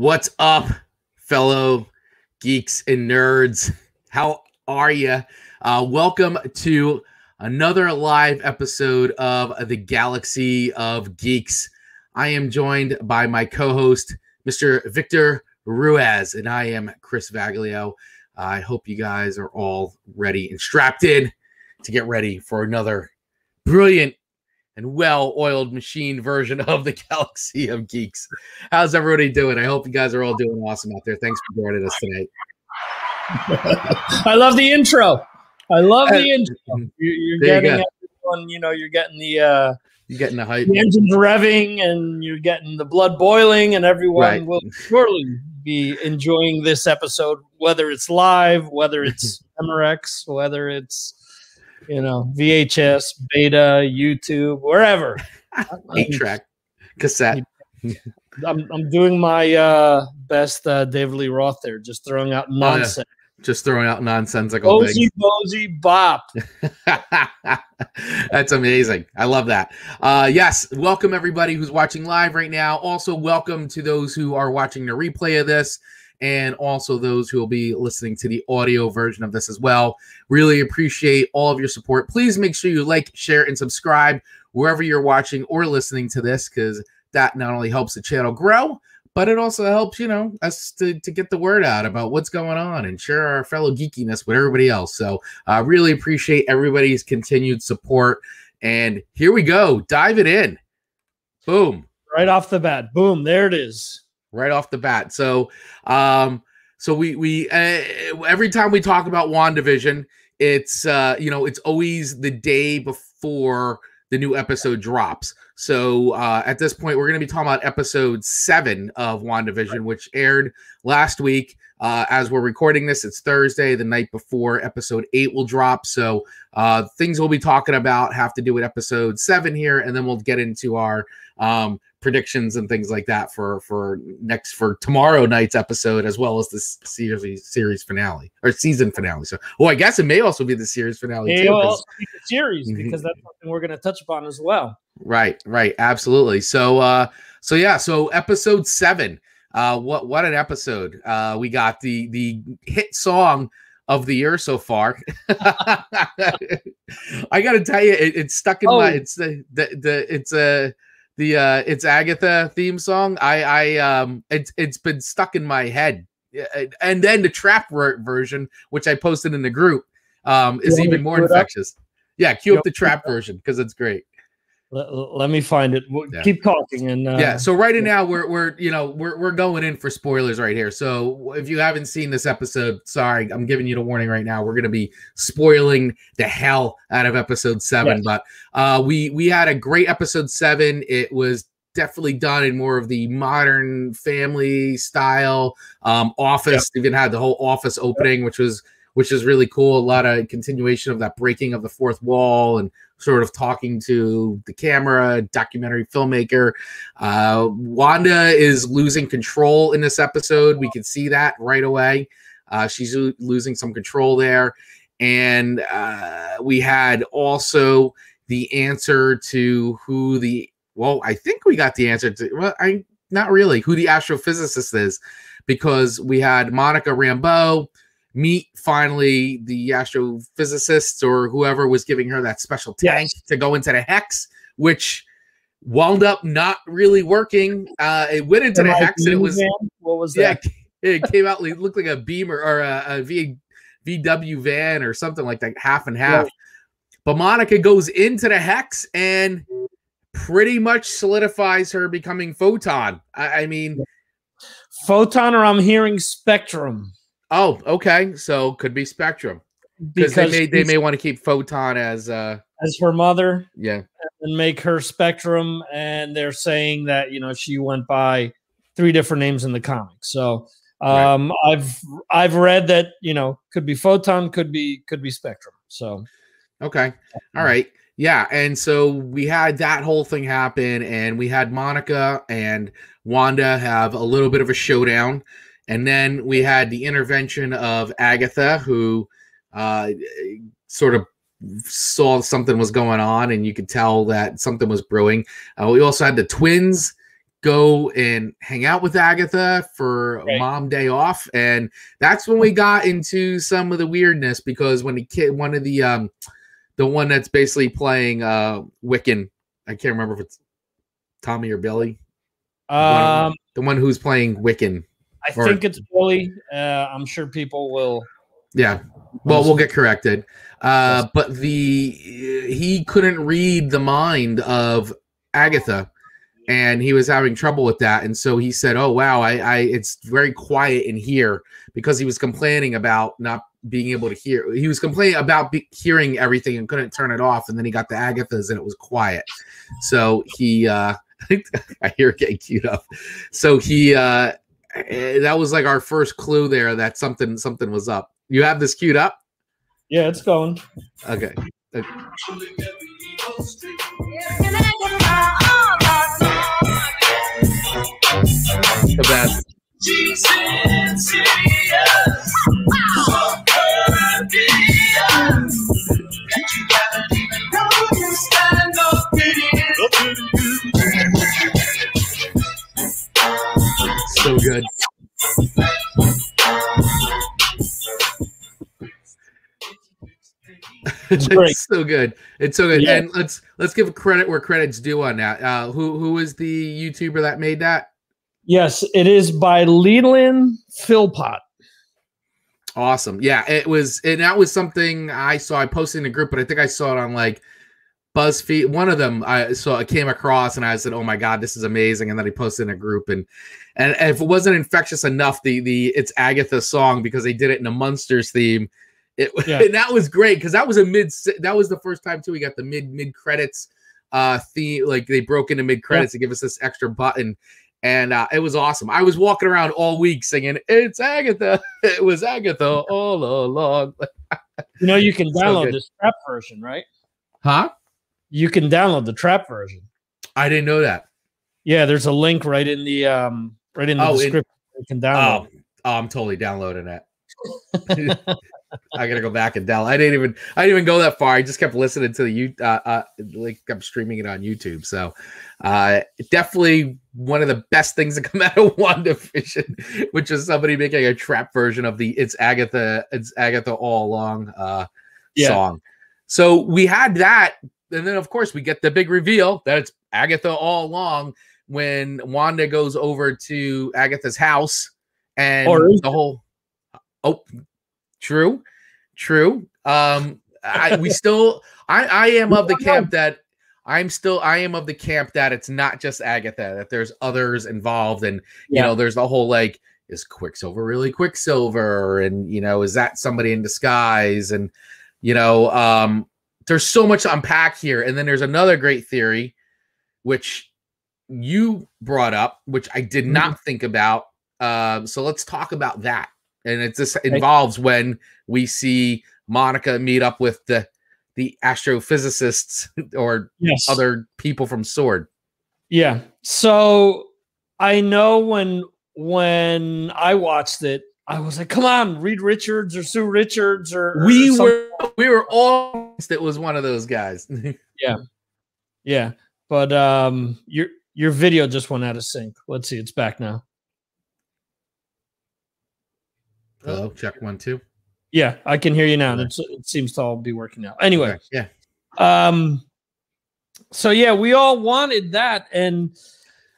What's up, fellow geeks and nerds? How are you? Welcome to another live episode of the Galaxy of Geeks. I am joined by my co-host, Mr. Victor Ruiz, and I am Chris Vaglio. I hope you guys are all ready and strapped in to get ready for another brilliant and well-oiled machine version of the Galaxy of Geeks. How's everybody doing? I hope you guys are all doing awesome out there. Thanks for joining us tonight. I love the intro. You're getting everyone, you're getting the hype. The engines revving, and you're getting the blood boiling, and everyone will surely be enjoying this episode, whether it's live, whether it's MRX, whether it's VHS, beta, YouTube, wherever. 8-track, cassette. I'm doing my best David Lee Roth there, just throwing out nonsense. Just throwing out nonsensical things. Bozy, bop. That's amazing. I love that. Yes, welcome everybody who's watching live right now. Also, welcome to those who are watching the replay of this, and also those who will be listening to the audio version of this as well. Really appreciate all of your support. Please make sure you like, share, and subscribe wherever you're watching or listening to this, because that not only helps the channel grow, but it also helps, us to get the word out about what's going on and share our fellow geekiness with everybody else. So I really appreciate everybody's continued support. And here we go. Dive it in. Boom. Right off the bat. Boom. There it is. Right off the bat. So we every time we talk about WandaVision, it's it's always the day before the new episode drops. So at this point, we're going to be talking about episode 7 of WandaVision, which aired last week. As we're recording this, it's Thursday, the night before episode 8 will drop. So things we'll be talking about have to do with episode 7 here, and then we'll get into our predictions and things like that for tomorrow night's episode, as well as this series finale or season finale. So, I guess it may also be the series finale too. It will also be the series, because that's something we're going to touch upon as well. Right, absolutely. So episode 7. What an episode! We got the hit song of the year so far. I got to tell you, it's stuck in my. It's Agatha theme song. It's been stuck in my head, and then the trap version, which I posted in the group, is even more infectious. Yeah, cue up the trap version because it's great. Let me find it. Keep talking, and So right now we're going in for spoilers right here. So if you haven't seen this episode, sorry, I'm giving you the warning right now. We're going to be spoiling the hell out of episode 7. Yes. But we had a great episode 7. It was definitely done in more of the modern family style. Office even had the whole Office opening, which is really cool. A lot of continuation of that breaking of the fourth wall and sort of talking to the camera, documentary filmmaker. Wanda is losing control in this episode. We can see that right away. She's losing some control there. And we had also the answer to I think we got the answer to, not really, who the astrophysicist is, because we had Monica Rambeau meet finally the astrophysicist or whoever was giving her that special tank to go into the hex, which wound up not really working. It went into the hex, and it was what was that? It came out. It looked like a Beamer or a VW van or something like that, half and half. Yeah. But Monica goes into the hex and pretty much solidifies her becoming Photon. I mean, Photon, or I'm hearing Spectrum. Oh, okay. So could be Spectrum, because they may want to keep Photon as her mother, and make her Spectrum. And they're saying that she went by 3 different names in the comics. So I've read that could be Photon, could be Spectrum. So okay, all right, yeah. And so we had that whole thing happen, and we had Monica and Wanda have a little bit of a showdown. And then we had the intervention of Agatha, who sort of saw something was going on, and you could tell that something was brewing. We also had the twins go and hang out with Agatha for Mom Day off, and that's when we got into some of the weirdness, because when one of the one that's basically playing Wiccan, I can't remember if it's Tommy or Billy. The one who's playing Wiccan. I think it's Billy. I'm sure people will. Yeah. Well, we'll get corrected. But he couldn't read the mind of Agatha, and he was having trouble with that. And so he said, "Oh wow, it's very quiet in here," because he was complaining about not being able to hear. He was complaining about hearing everything and couldn't turn it off. And then he got the Agatha's and it was quiet. So he, I hear it getting queued up. So he, that was like our first clue there that something was up. You have this queued up? Yeah, it's going. Okay. The best. So good. It's great. It's so good. It's so good. Yeah. And let's give credit where credit's due on that. Who is the YouTuber that made that? Yes, it is by Leland Philpott. Awesome. Yeah, it was, and that was something I saw. I posted in the group, but I think I saw it on like BuzzFeed. One of them I came across, and I said, "Oh my god, this is amazing!" And then I posted in a group, and if it wasn't infectious enough, the It's Agatha song, because they did it in a Munsters theme. And that was great, because that was that was the first time too we got the mid credits theme. Like they broke into mid credits to give us this extra button. And it was awesome. I was walking around all week singing, "It's Agatha." It was Agatha all along. You know, you can download this trap version, right? Huh? You can download the trap version. I didn't know that. Yeah, there's a link right in the description. You can download. Oh, I'm totally downloading that. I gotta go back and download. I didn't even go that far. I just kept listening to the like I'm streaming it on YouTube. So definitely one of the best things that come out of WandaVision, which is somebody making a trap version of the It's Agatha all along song. So we had that, and then of course we get the big reveal that it's Agatha all along when Wanda goes over to Agatha's house, and the whole True. I am of the camp that it's not just Agatha, that there's others involved, and you know, there's the whole like, is Quicksilver really Quicksilver, and you know, is that somebody in disguise, and you know, there's so much to unpack here. And then there's another great theory, which you brought up, which I did not think about. So let's talk about that. And it just involves when we see Monica meet up with the astrophysicists or other people from SWORD. Yeah. So I know when I watched it, I was like, "Come on, Reed Richards or Sue Richards or we were all. It was one of those guys." Yeah. But your video just went out of sync. Let's see, it's back now. Hello, check 1 2. Yeah, I can hear you now. It seems to all be working now. Anyway, okay. So yeah, we all wanted that, and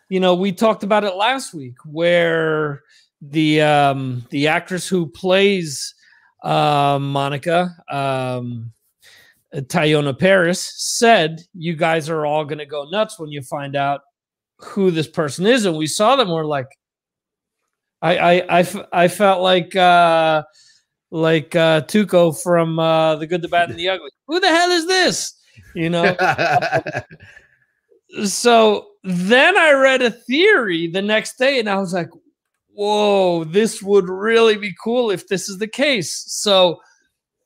you know, we talked about it last week, where the actress who plays Monica, Teyonah Parris, said, "You guys are all going to go nuts when you find out who this person is." And we saw them. We're like, I felt like Tuco from The Good, the Bad, and the Ugly. Who the hell is this? You know. So then I read a theory the next day, and I was like, "Whoa, this would really be cool if this is the case." So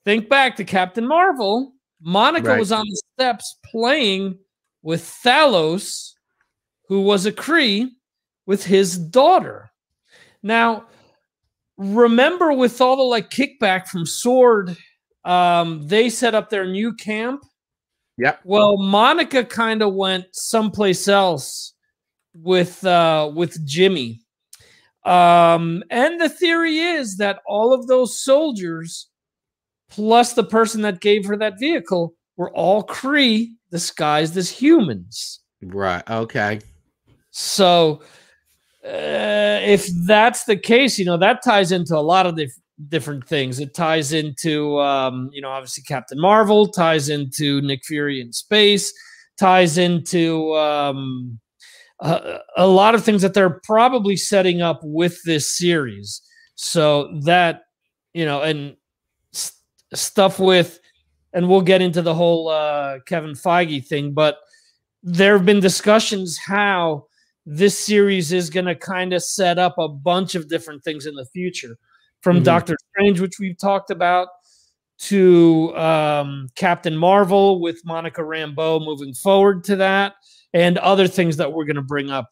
think back to Captain Marvel. Monica was on the steps playing with Thalos, who was a Kree, with his daughter. Now, remember, with all the like kickback from SWORD, they set up their new camp. Yep. Well, Monica kind of went someplace else with Jimmy. And the theory is that all of those soldiers, plus the person that gave her that vehicle, were all Kree disguised as humans. Right. Okay. So if that's the case, that ties into a lot of different things. It ties into, obviously Captain Marvel, ties into Nick Fury in space, ties into a lot of things that they're probably setting up with this series. So that, and stuff with, and we'll get into the whole Kevin Feige thing, but there have been discussions how this series is going to kind of set up a bunch of different things in the future, from Doctor Strange, which we've talked about, to Captain Marvel with Monica Rambeau moving forward to that, and other things that we're going to bring up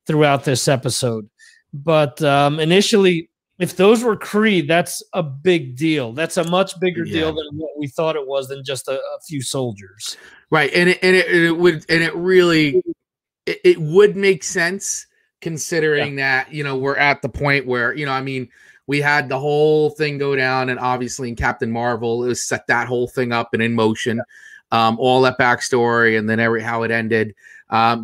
throughout this episode. But initially, if those were Kree, that's a big deal. That's a much bigger deal than what we thought it was, than just a few soldiers. Right. And it would make sense, considering that, we're at the point where, we had the whole thing go down, and obviously in Captain Marvel, it was set that whole thing up and in motion, all that backstory, and then how it ended.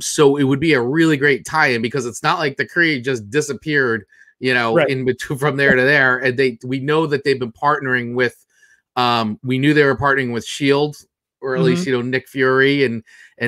So it would be a really great tie-in, because it's not like the Kree just disappeared, in between from there to there. And we know that they've been partnering with, we knew they were partnering with S.H.I.E.L.D., or at least, Nick Fury and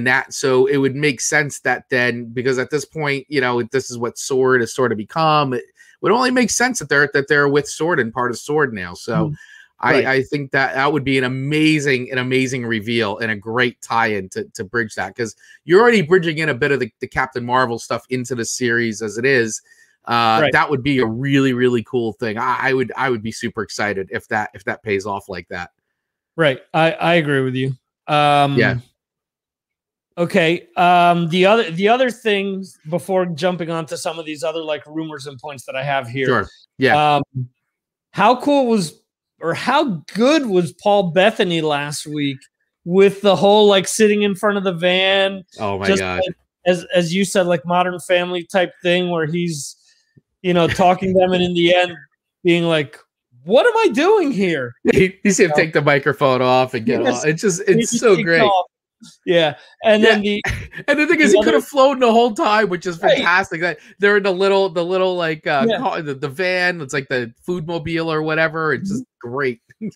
that. So it would make sense that then, because at this point, this is what S.W.O.R.D. has sort of become. It would only make sense that they're with S.W.O.R.D. and part of S.W.O.R.D. now. So I think that would be an amazing reveal and a great tie-in to bridge that, because you're already bridging in a bit of the Captain Marvel stuff into the series as it is. That would be a really, really cool thing. I would be super excited if that pays off like that. Right. I agree with you. Okay. The other things, before jumping on to some of these other rumors and points that I have here. Sure. Yeah. How good was Paul Bettany last week with the whole sitting in front of the van? Oh my God. As you said, Modern Family type thing, where he's, talking to them, and in the end being like, what am I doing here? You see him take the microphone off and get off. It's so great. Off. Yeah. And then the thing is, he could have flown the whole time, which is fantastic. That they're in the little car, the van. It's like the food mobile or whatever. It's just great. And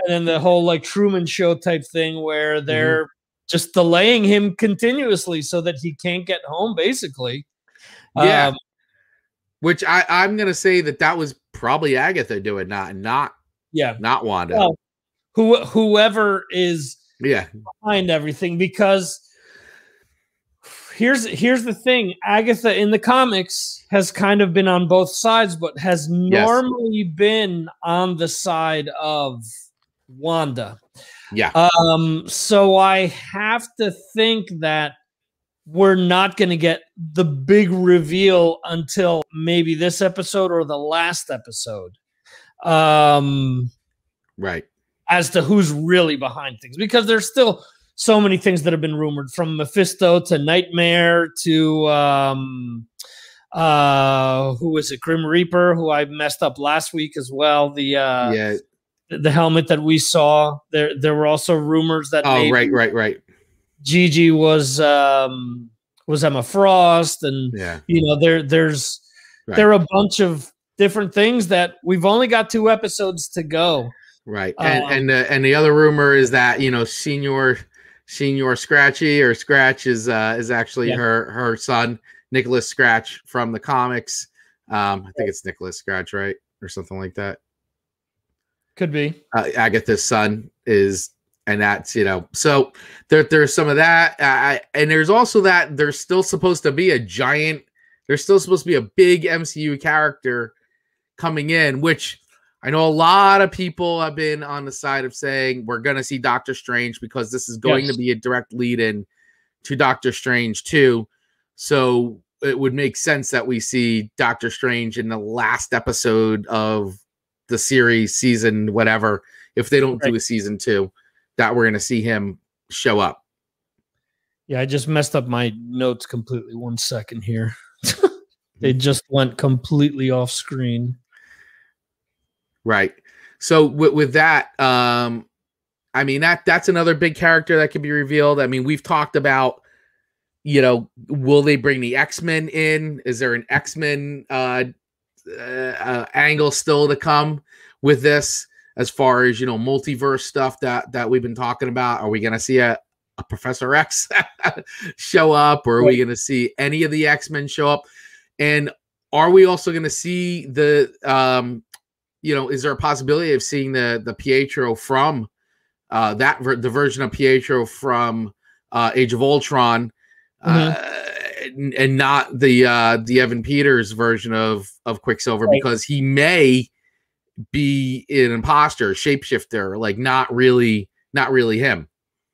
then the whole Truman Show type thing, where they're just delaying him continuously so that he can't get home, basically. Yeah. Which I'm gonna say that was probably Agatha doing, not Wanda. Well, whoever is behind everything, because here's the thing: Agatha in the comics has kind of been on both sides, but has normally been on the side of Wanda. Yeah. So I have to think that we're not going to get the big reveal until maybe this episode or the last episode. Right. As to who's really behind things, because there's still so many things that have been rumored, from Mephisto to Nightmare to who is it? Grim Reaper, who I messed up last week as well. The helmet that we saw. There were also rumors that right. Gigi was Emma Frost, and there are a bunch of different things that we've only got 2 episodes to go. Right. And the other rumor is that, Senior Scratchy, or Scratch, is actually her son, Nicholas Scratch, from the comics. I think it's Nicholas Scratch, right? Or something like that. Could be. Agatha's son is, and that's, so there's some of that. And there's also that there's still supposed to be a big MCU character coming in, which I know a lot of people have been on the side of saying we're going to see Doctor Strange, because this is going to be a direct lead-in to Doctor Strange 2. So it would make sense that we see Doctor Strange in the last episode of the series, season whatever, if they don't do a season 2, that we're going to see him show up. Yeah, I just messed up my notes completely. 1 second here. They just went completely off screen. Right. So with that, I mean, that's another big character that could be revealed. I mean, we've talked about, will they bring the X-Men in? Is there an X-Men angle still to come with this, as far as, multiverse stuff that we've been talking about? Are we going to see a Professor X show up, or are we going to see any of the X-Men show up? And are we also going to see the, is there a possibility of seeing the Pietro from the version of Pietro from Age of Ultron, and not the Evan Peters version of Quicksilver, because he may be an imposter, shapeshifter, like not really him.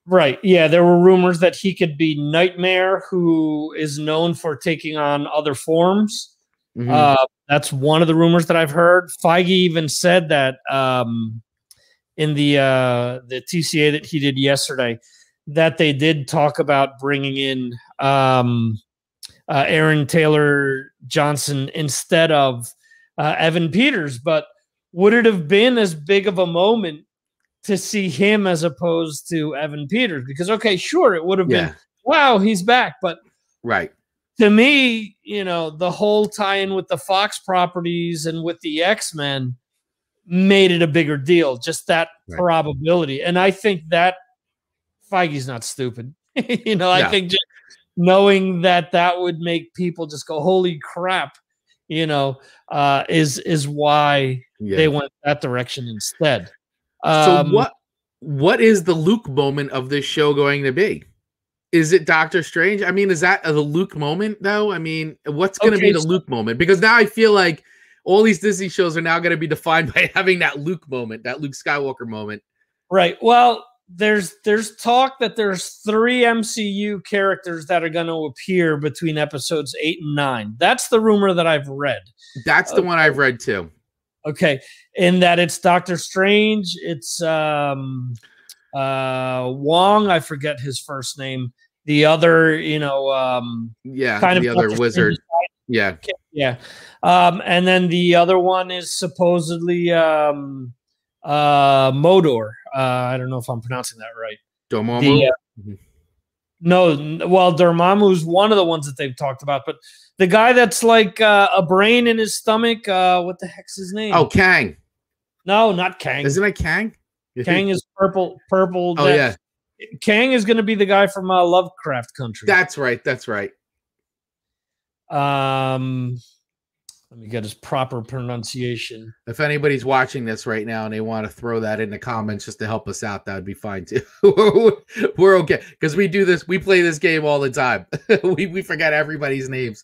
Right. Yeah, there were rumors that he could be Nightmare, who is known for taking on other forms. That's one of the rumors that I've heard. Feige even said that in the TCA that he did yesterday, that they did talk about bringing in Aaron Taylor Johnson instead of Evan Peters. But would it have been as big of a moment to see him as opposed to Evan Peters? Because, okay, sure, it would have been, wow, he's back. But to me, the whole tie-in with the Fox properties and with the X-Men made it a bigger deal, just that probability. And I think that Feige's not stupid. I think just knowing that would make people just go, holy crap, is why they went that direction instead. So what is the Luke moment of this show going to be? Is it Doctor Strange? I mean, is that the Luke moment, though? I mean, what's going to be the Luke moment? Because now I feel like all these Disney shows are now going to be defined by having that Luke moment, that Luke Skywalker moment. Right. Well, there's talk that there's 3 MCU characters that are going to appear between episodes 8 and 9. That's the rumor that I've read. That's the one I've read too. Okay. And that it's Doctor Strange. It's Wong. I forget his first name. The other, kind of the other wizard. Yeah. Yeah. And then the other one is supposedly Modor. I don't know if I'm pronouncing that right. Dormammu? No, well, Dormammu's one of the ones that they've talked about, but the guy that's like a brain in his stomach, what the heck's his name? Oh, Kang. No, not Kang. Isn't it Kang? Kang is purple. Oh, yeah. Kang is going to be the guy from Lovecraft Country. That's right. Let me get his proper pronunciation. If anybody's watching this right now and they want to throw that in the comments just to help us out, that would be fine too. We're okay, because we play this game all the time. we forget everybody's names.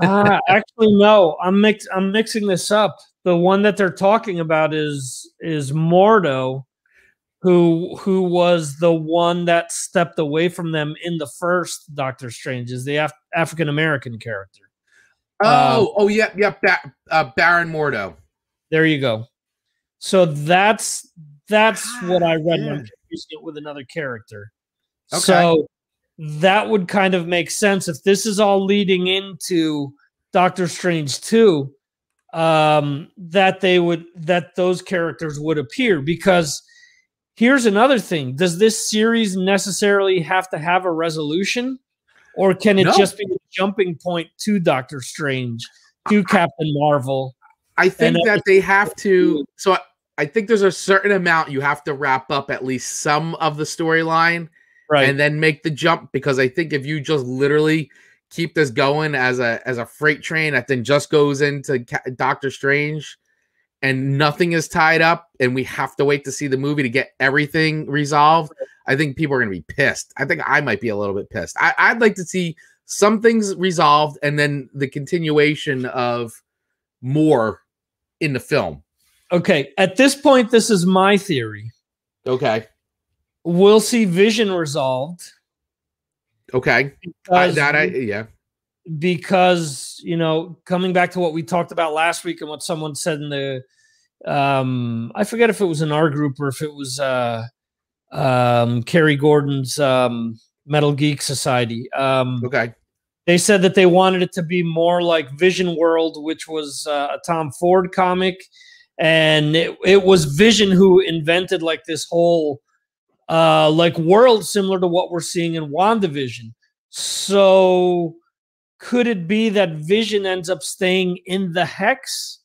Actually, no, I'm mixing this up. The one that they're talking about is Mordo, who was the one that stepped away from them in the first Doctor Strange, is the African American character. Baron Mordo. There you go. So that's what I read when I'm confusing it with another character. Okay. So that would kind of make sense if this is all leading into Doctor Strange 2, that those characters would appear. Because here's another thing: does this series necessarily have to have a resolution? Or can it just be a jumping point to Doctor Strange, to Captain Marvel? I think that they have to. So I think there's a certain amount you have to wrap up at least some of the storyline, right, and then make the jump. Because I think if you just literally keep this going as a freight train that then just goes into Doctor Strange, and nothing is tied up, and we have to wait to see the movie to get everything resolved, I think people are going to be pissed. I think I might be a little bit pissed. I'd like to see some things resolved and then the continuation of more in the film. Okay. At this point, this is my theory. Okay. We'll see Vision resolved. Okay. Because, coming back to what we talked about last week and what someone said in the, I forget if it was in our group or if it was, Kerry Gordon's Metal Geek Society. Okay. They said that they wanted it to be more like Vision World, which was a Tom Ford comic. And it was Vision who invented like this whole like world similar to what we're seeing in WandaVision. So could it be that Vision ends up staying in the Hex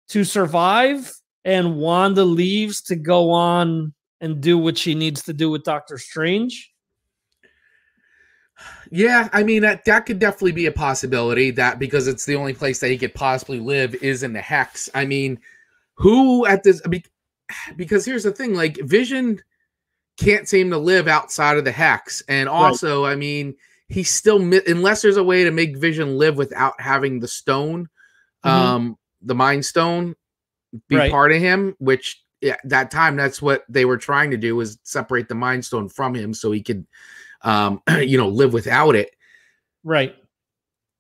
to survive, and Wanda leaves to go on and do what she needs to do with Doctor Strange? Yeah, I mean that could definitely be a possibility, that because it's the only place that he could possibly live is in the Hex. I mean, who at this, because here's the thing, like Vision can't seem to live outside of the Hex, and also, right. I mean, he's still, unless there's a way to make Vision live without having the stone, the Mind Stone, be part of him, which at that time, that's what they were trying to do, was separate the Mind Stone from him so he could, you know, live without it. Right.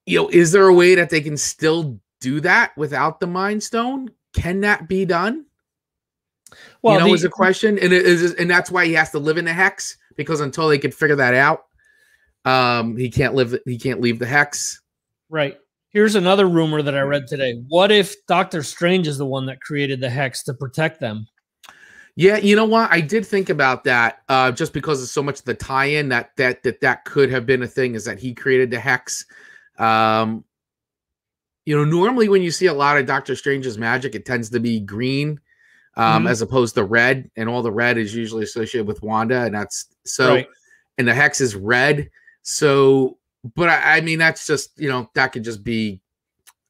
You know, is there a way that they can still do that without the Mind Stone? Can that be done? Well, you know, is a question, and and that's why he has to live in the Hex, because until they could figure that out, he can't leave the Hex. Right. Here's another rumor that I read today. What if Doctor Strange is the one that created the Hex to protect them? Yeah, you know what? I did think about that, just because of so much of the tie-in that could have been a thing, is that he created the Hex. You know, normally when you see a lot of Doctor Strange's magic, it tends to be green, as opposed to red, and all the red is usually associated with Wanda, and that's so. And the Hex is red, so. But I mean, that's just, you know, that could just be.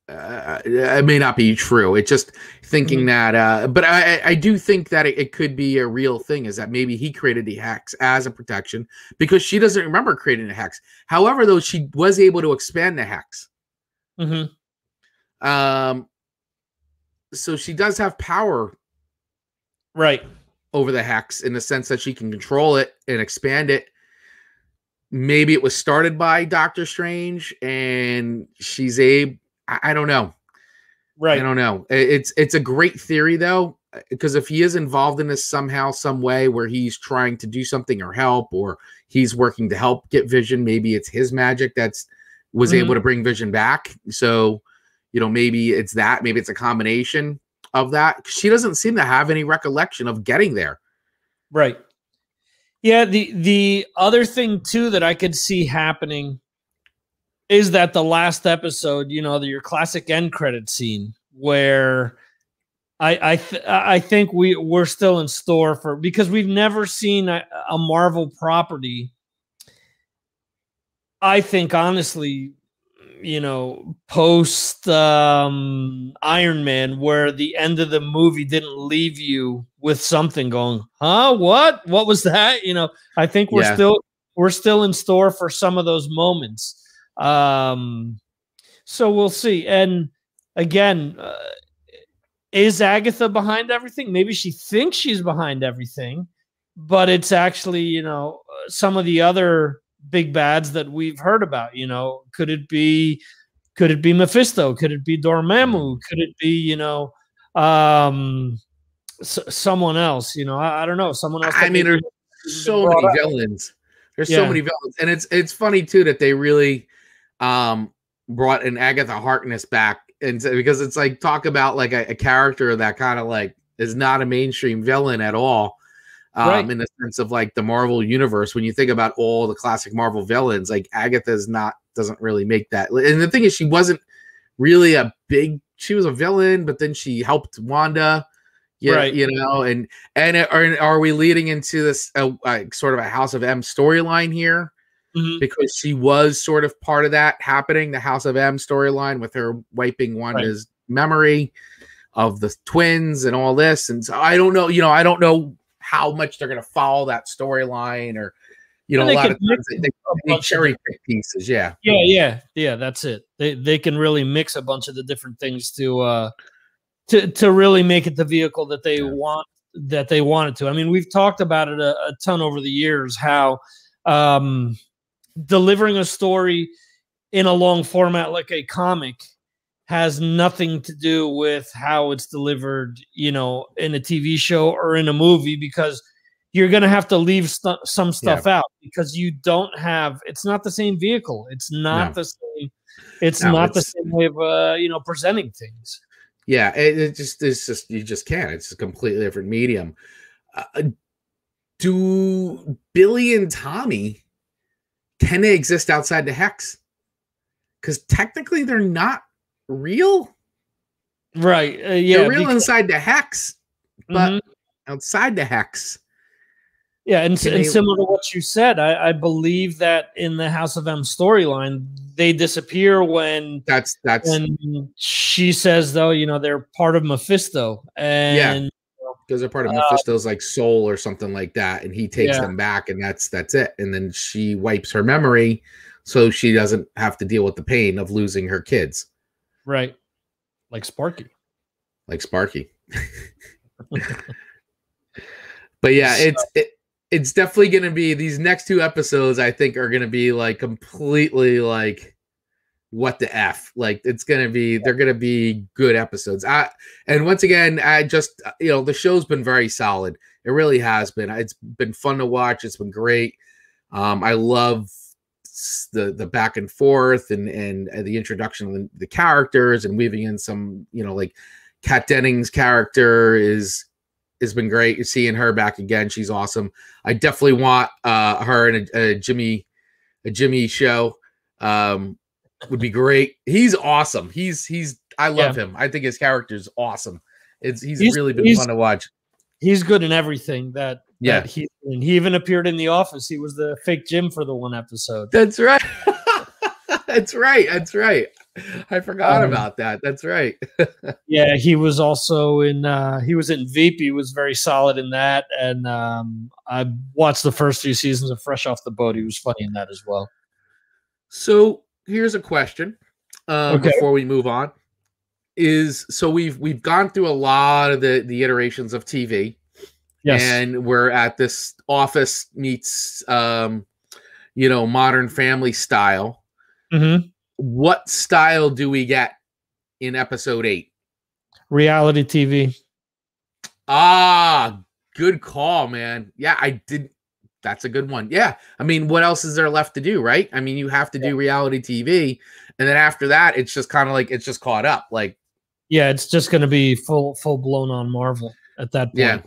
It may not be true. It's just thinking that, but I do think that it could be a real thing, is that maybe he created the Hex as a protection, because she doesn't remember creating the Hex. However, though, she was able to expand the Hex. So she does have power, right, over the Hex, in the sense that she can control it and expand it. Maybe it was started by Doctor Strange, and she's I don't know. Right. I don't know. It's a great theory, though, because if he is involved in this somehow, some way, where he's trying to do something or help, or he's working to help get Vision, maybe it's his magic was able to bring Vision back. So, you know, maybe it's that. Maybe it's a combination of that. She doesn't seem to have any recollection of getting there. Right. Yeah. The other thing, too, that I could see happening is that the last episode, you know, your classic end credit scene, where I think we're still in store for, because we've never seen a Marvel property, I think, honestly, you know, post Iron Man, where the end of the movie didn't leave you with something going, huh? What was that? You know, I think we're still in store for some of those moments. So we'll see. And again, is Agatha behind everything? Maybe she thinks she's behind everything, but it's actually, you know, some of the other big bads that we've heard about. You know, could it be Mephisto? Could it be Dormammu? Could it be, you know, someone else? You know, I don't know. Someone else. I mean, there's so many villains. There's so many villains, and it's funny too that they really brought an Agatha Harkness back, and because it's like, talk about like a character that kind of like is not a mainstream villain at all, in the sense of like the Marvel universe. When you think about all the classic Marvel villains, like Agatha doesn't really make that. And the thing is, she wasn't really she was a villain, but then she helped Wanda. Yeah, you know, and are we leading into this sort of a House of M storyline here? Because she was sort of part of that happening, the House of M storyline, with her wiping Wanda's memory of the twins and all this. And so I don't know, you know, I don't know how much they're going to follow that storyline, or, you know, a lot of times they cherry pick pieces. Yeah. That's it. They can really mix a bunch of the different things to really make it the vehicle that they want, that they wanted to. I mean, we've talked about it a ton over the years, how delivering a story in a long format like a comic has nothing to do with how it's delivered, you know, in a TV show or in a movie, because you're going to have to leave some stuff out because you don't have. It's not the same vehicle. It's not the same. It's not the same way of presenting things. Yeah, it's just you just can't. It's a completely different medium. Do Billy and Tommy, can they exist outside the hex? Because technically they're not real. Right. They're real inside the hex, but outside the hex. Yeah, and similar to what you said, I believe that in the House of M storyline, they disappear when she says, though, they're part of Mephisto. And because they're part of Mephisto's like soul or something like that, and he takes them back, and that's it. And then she wipes her memory so she doesn't have to deal with the pain of losing her kids. Right. Like Sparky. But yeah, it's definitely going to be, these next 2 episodes, I think, are going to be like completely like, what the F? Like, they're going to be good episodes. And once again, I just, the show's been very solid. It really has been. It's been fun to watch. It's been great. I love the back and forth and the introduction of the characters and weaving in some, like Kat Dennings' character has been great. You're seeing her back again. She's awesome. I definitely want her in a Jimmy show. Would be great. He's awesome. I love him. I think his character's awesome. He's really been fun to watch. He's good in everything that he even appeared in The Office. He was the fake Jim for the one episode. That's right. That's right. I forgot about that. That's right. Yeah, he was also in Veep. He was very solid in that. And I watched the first 3 seasons of Fresh Off the Boat. He was funny in that as well. So here's a question before we move on. We've gone through a lot of the iterations of TV. Yes. And we're at this Office meets Modern Family style. Mm-hmm. What style do we get in episode 8? Reality TV. Good call, man. Yeah, I did. That's a good one. Yeah. I mean, what else is there left to do, right? I mean, you have to do reality TV. And then after that, it's just kind of like, it's just caught up. Like, yeah, it's just going to be full blown on Marvel at that point. Yeah.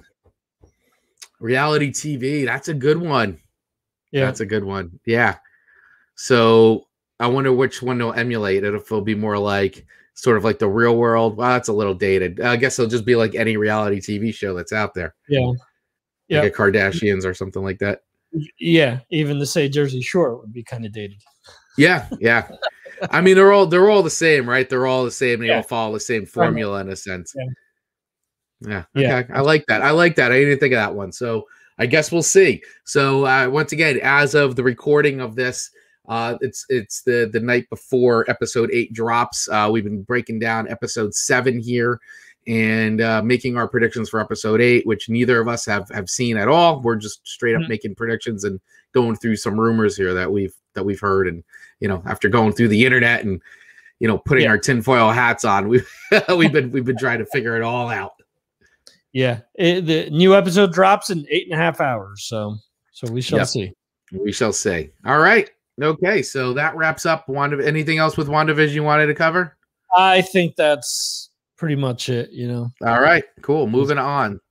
Reality TV. That's a good one. Yeah. That's a good one. Yeah. So I wonder which one they'll emulate. If it'll be more like sort of like the Real World. Well, that's a little dated. I guess it'll just be like any reality TV show that's out there. Yeah. Like a Kardashians or something like that. Yeah, even to say Jersey Shore would be kind of dated. Yeah. I mean, they're all the same, right? They're all the same. They all follow the same formula in a sense. Yeah. Okay. I like that. I didn't think of that one. So I guess we'll see. So once again, as of the recording of this, it's the night before episode 8 drops. We've been breaking down episode 7 here and making our predictions for episode 8, which neither of us have seen at all. We're just straight up making predictions and going through some rumors here that we've heard. And, after going through the internet and, putting our tinfoil hats on, we've been trying to figure it all out. Yeah. The new episode drops in 8.5 hours. So we shall see. We shall see. All right. Okay. So that wraps up anything else with WandaVision you wanted to cover? I think that's pretty much it, All right, cool. Moving on.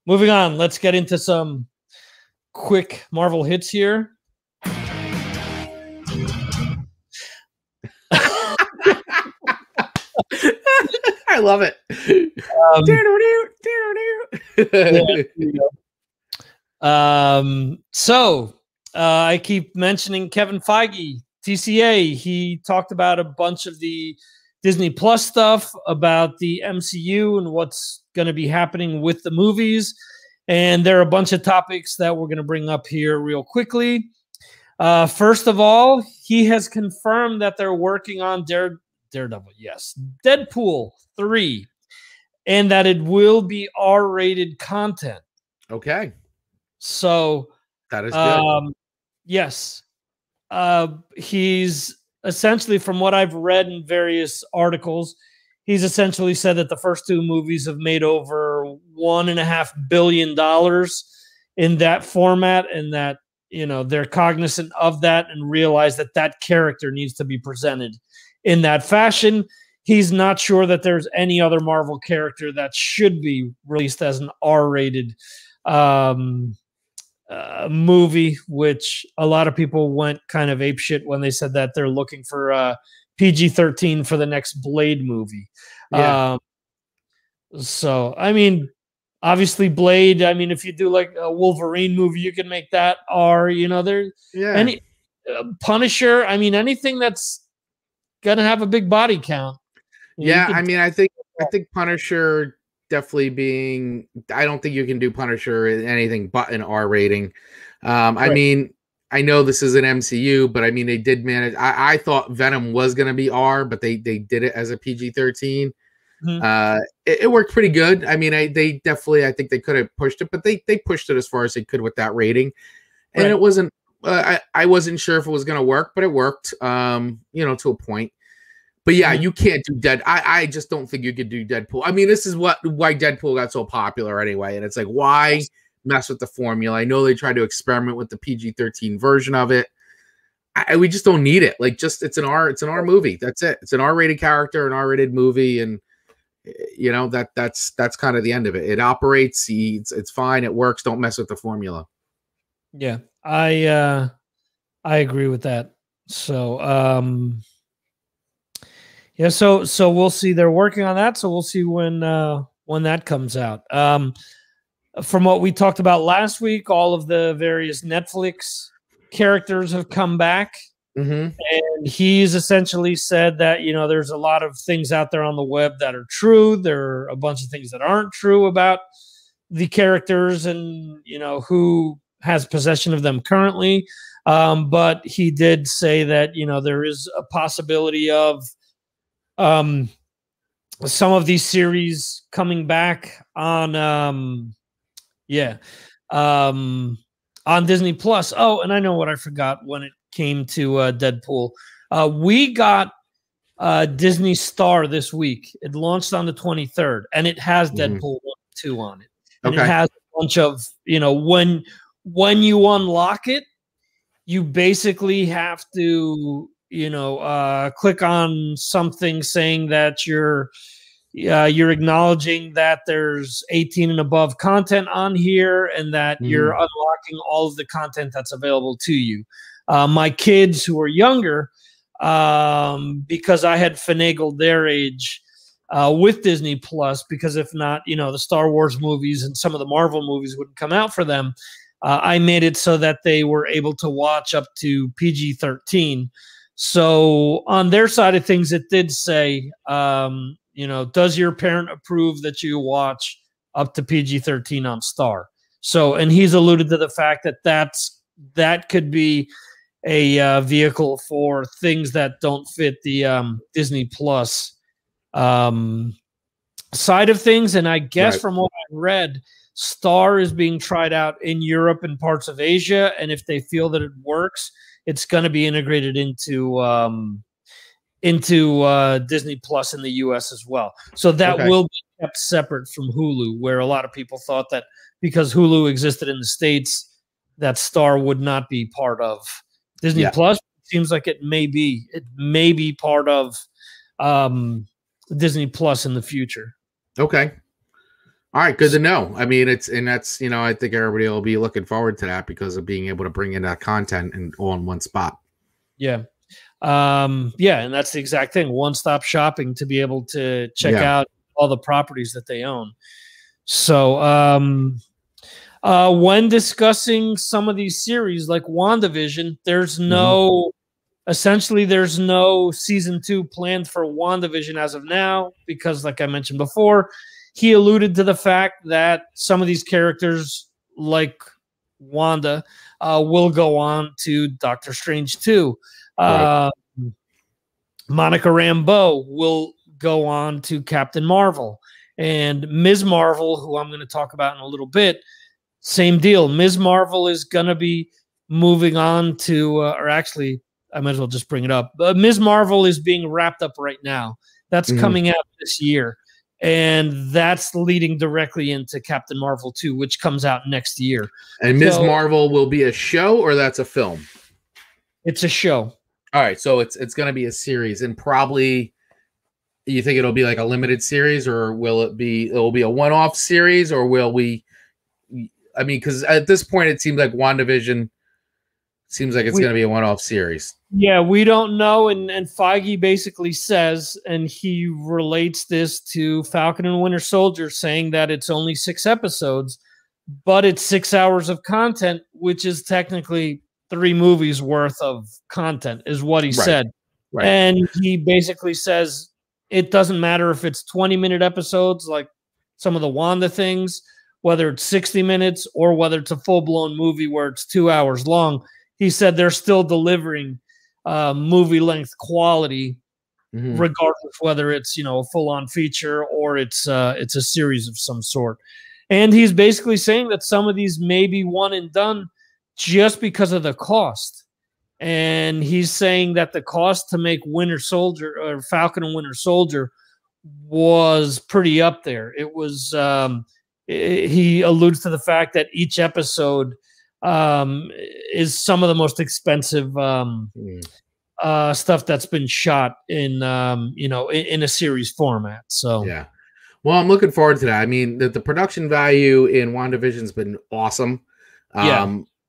Let's get into some quick Marvel hits here. I love it. I keep mentioning Kevin Feige, TCA. He talked about a bunch of the Disney Plus stuff about the MCU and what's going to be happening with the movies. And there are a bunch of topics that we're going to bring up here real quickly. First of all, he has confirmed that they're working on Daredevil, yes, Deadpool 3, and that it will be R-rated content. Okay. So that is good. Yes. He's essentially, from what I've read in various articles, he's essentially said that the first 2 movies have made over $1.5 billion in that format, and that they're cognizant of that and realize that that character needs to be presented in that fashion. He's not sure that there's any other Marvel character that should be released as an R-rated movie, which a lot of people went kind of apeshit when they said that they're looking for PG-13 for the next Blade movie. Yeah. So, I mean, obviously Blade, I mean, if you do like a Wolverine movie, you can make that R, any Punisher, I mean, anything that's going to have a big body count. Yeah, I mean, I think Punisher definitely being. I don't think you can do Punisher in anything but an R rating. Right. I mean, I know this is an MCU, but I mean, they did manage. I thought Venom was going to be R, but they did it as a PG-13. Mm-hmm. It worked pretty good. I mean, they definitely. I think they could have pushed it, but they pushed it as far as they could with that rating, and it wasn't. I wasn't sure if it was going to work, but it worked. To a point. But yeah, you can't do I just don't think you could do Deadpool. I mean, this is why Deadpool got so popular anyway. And it's like, why mess with the formula? I know they tried to experiment with the PG-13 version of it. We just don't need it. Like, it's an R movie. That's it. It's an R-rated character, an R-rated movie, and that's kind of the end of it. It operates. It's fine. It works. Don't mess with the formula. Yeah, I agree with that. So. Yeah, so we'll see. They're working on that, so we'll see when that comes out. From what we talked about last week, all of the various Netflix characters have come back, and he's essentially said that there's a lot of things out there on the web that are true. There are a bunch of things that aren't true about the characters, and who has possession of them currently. But he did say that there is a possibility of some of these series coming back on Disney Plus. Oh, and I know what I forgot when it came to Deadpool. We got Disney Star this week. It launched on the 23rd, and it has Deadpool 1 and 2 on it. And it has a bunch of, when you unlock it, you basically have to click on something saying that you're acknowledging that there's 18 and above content on here, and that you're unlocking all of the content that's available to you. My kids who are younger, because I had finagled their age with Disney Plus, because if not, the Star Wars movies and some of the Marvel movies wouldn't come out for them. I made it so that they were able to watch up to PG-13. So on their side of things, it did say, does your parent approve that you watch up to PG-13 on Star? So, and he's alluded to the fact that could be a vehicle for things that don't fit the Disney Plus side of things. And I guess from what I read, Star is being tried out in Europe and parts of Asia, and if they feel that it works, it's going to be integrated into Disney Plus in the US as well. So that will be kept separate from Hulu, where a lot of people thought that because Hulu existed in the States, that Star would not be part of Disney Plus. It seems like it may be. It may be part of Disney Plus in the future. Okay. All right, good to know. I mean, I think everybody will be looking forward to that because of being able to bring in that content and all in one spot. Yeah. And that's the exact thing. One-stop shopping to be able to check out all the properties that they own. So when discussing some of these series like WandaVision, there's no season 2 planned for WandaVision as of now, because like I mentioned before, he alluded to the fact that some of these characters, like Wanda, will go on to Doctor Strange 2. Monica Rambeau will go on to Captain Marvel. And Ms. Marvel, who I'm going to talk about in a little bit, same deal. Ms. Marvel is going to be moving on to, or actually, I might as well just bring it up. Ms. Marvel is being wrapped up right now. That's coming out this year. And that's leading directly into Captain Marvel 2, which comes out next year. And Ms. Marvel will be a show, or that's a film? It's a show. All right, so it's going to be a series, and probably you think it'll be like a limited series, or will it be a one-off series, or will we? I mean, because at this point it seems like WandaVision seems like it's going to be a one-off series. Yeah, we don't know, and Feige basically says, and he relates this to Falcon and Winter Soldier, saying that it's only 6 episodes, but it's 6 hours of content, which is technically 3 movies worth of content, is what he said. Right. And he basically says it doesn't matter if it's 20-minute episodes, like some of the Wanda things, whether it's 60 minutes or whether it's a full-blown movie where it's 2 hours long. He said they're still delivering movie length quality, regardless whether it's, a full-on feature or it's a series of some sort. And he's basically saying that some of these may be one and done just because of the cost. And he's saying that the cost to make Winter Soldier or Falcon and Winter Soldier was pretty up there. It was he alludes to the fact that each episode is some of the most expensive stuff that's been shot in in a series format. So yeah, well, I'm looking forward to that. I mean, the production value in WandaVision's been awesome.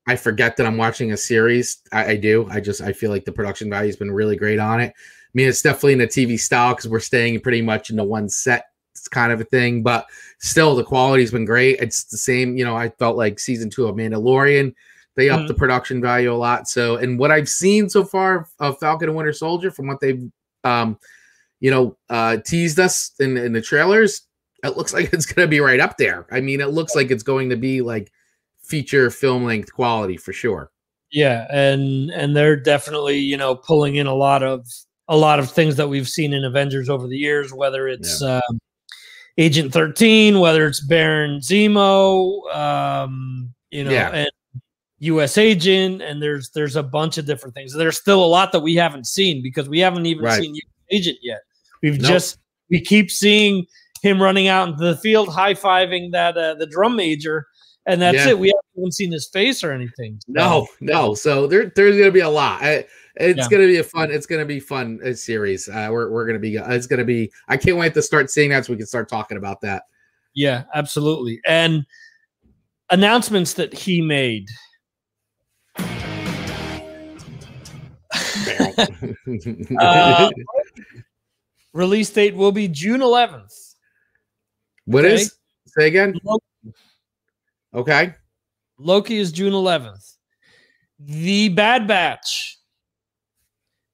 I forget that I'm watching a series. I do. I feel like the production value has been really great on it. I mean, it's definitely in a TV style because we're staying pretty much in the one set kind of a thing, but still the quality's been great. It's the same, I felt like season 2 of Mandalorian, they upped the production value a lot. So, and what I've seen so far of Falcon and Winter Soldier, from what they've, teased us in the trailers, it looks like it's going to be right up there. I mean, it looks like it's going to be like feature film length quality for sure. Yeah. And they're definitely, pulling in a lot of things that we've seen in Avengers over the years, whether it's, Agent 13, whether it's Baron Zemo, and U.S. Agent, and there's a bunch of different things. There's still a lot that we haven't seen because we haven't even seen U.S. Agent yet. We keep seeing him running out into the field, high-fiving that the drum major, and that's it. We haven't seen his face or anything. So. No. So there's going to be a lot. It's going to be it's going to be fun series. We're going to be, it's going to be, I can't wait to start seeing that so we can start talking about that. Yeah, absolutely. And announcements that he made. Release date will be June 11th. What is? Say again? Loki. Okay. Loki is June 11th. The Bad Batch.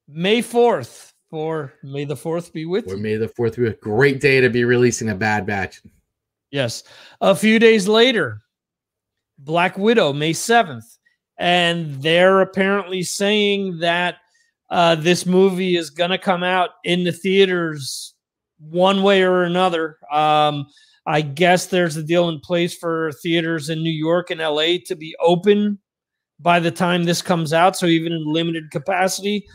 May 4th, for May the 4th be with you. May the 4th be a great day to be releasing a Bad Batch. Yes. A few days later, Black Widow, May 7th. And they're apparently saying that this movie is going to come out in the theaters one way or another. I guess there's a deal in place for theaters in New York and LA to be open by the time this comes out. So even in limited capacity,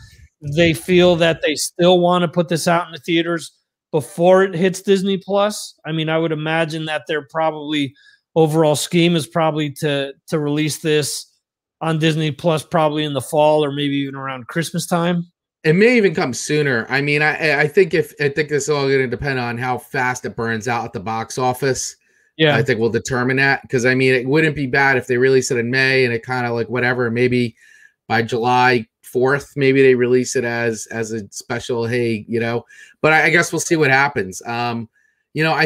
they feel that they still want to put this out in the theaters before it hits Disney Plus. I mean, I would imagine that their probably overall scheme is probably to release this on Disney Plus probably in the fall or maybe even around Christmas time. It may even come sooner. I mean, I think this is all going to depend on how fast it burns out at the box office. Yeah, I think we'll determine that, because I mean, it wouldn't be bad if they release it in May and it kind of like whatever, maybe by July 4th, maybe they release it as a special, hey, but I guess we'll see what happens. I